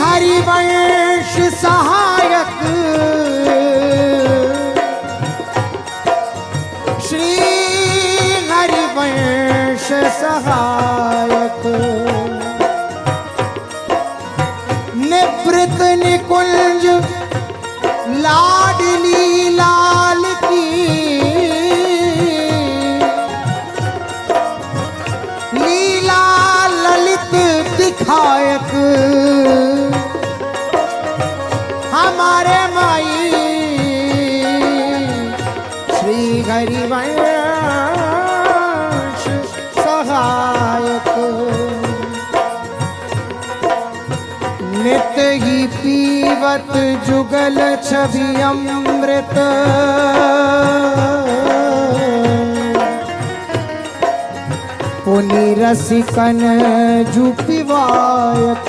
हरिवंश सहायक, श्री हरिवंश सहायक, निवृत्त निकुंज लाडली लाल की, लीला ललित दिखायक, हमारे माई श्री हरिवंश सहायक। नित ही पीवत जुगल छवि अमृत, पुनि रसिकन जुपिवायक।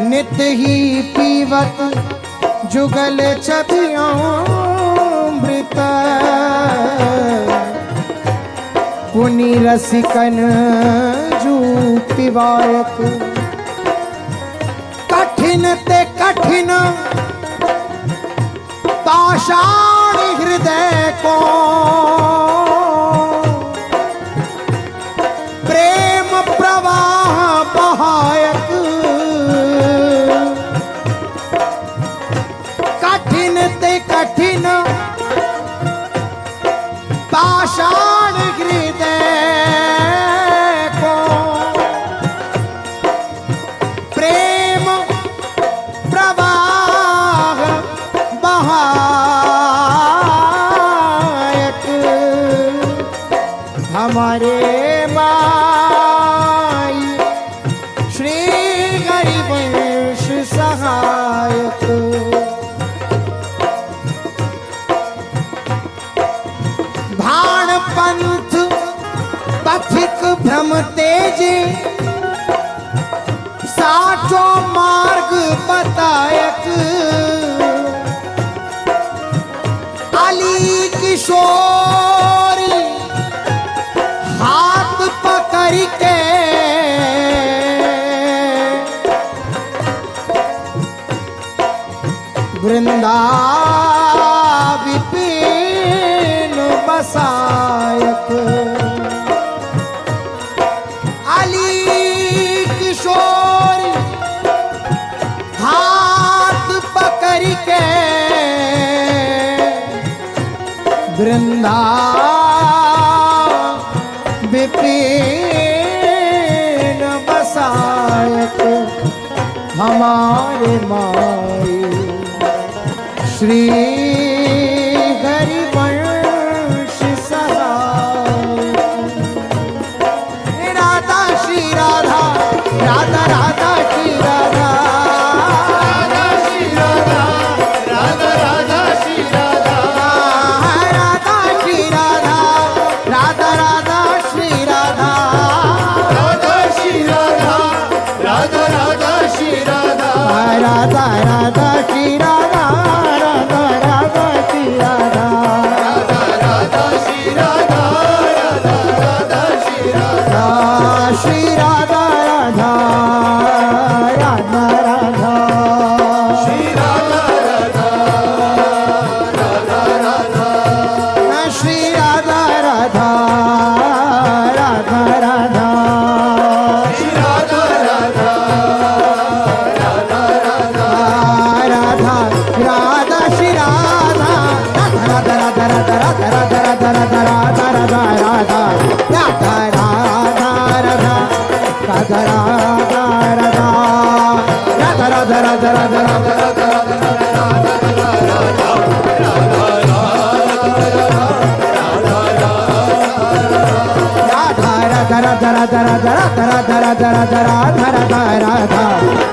नित ही पीवत जुगल छवि अमृत, पुनि रसिकन जुपिवायक। कठिन ते कठिन पाषाण हृदय को, प्रेम प्रवाह बहायक। कठिन ते कठिन पाषाण हृदय को, प्रेम प्रवाह बहायक। हमारे माई श्री हरिवंश सहायक। भाण पंथ पथिक भ्रम तेजे, साचो मार्ग बतायक। अली किशोरी हाथ पकड़ के, वृंदा विपिन बसायक। अली किशोरी हाथ पकड़ के, वृंदा विपिन बसायक। हमारे माई श्री हरिवंश सहायक। राधा श्री राधा, राधा राधा श्री राधा, राधा श्री राधा, राधा राधा श्री राधा, राधा श्री राधा, राधा राधा श्री राधा, राधा श्री राधा, राधा राधा श्री राधा, राधा राधा श्री राधा, राधा राधा श्री राधा, राधा राधा श्री राधा, राधा राधा श्री राधा, श्री राधा राधा, राधा राधा, श्री राधा राधा, राधा राधा, श्री राधा राधा, राधा राधा, श्री राधा राधा, राधा राधा, राधा राधा श्री राधा, राधा राधा राधा राधा राधा राधा राधा राधा राधा राधा, राधा राधा राधा, राधा राधा राधा, राधा राधा राधा राधा राधा, राधा राधा राधा राधा राधा राधा राधा राधा राधा राधा राधा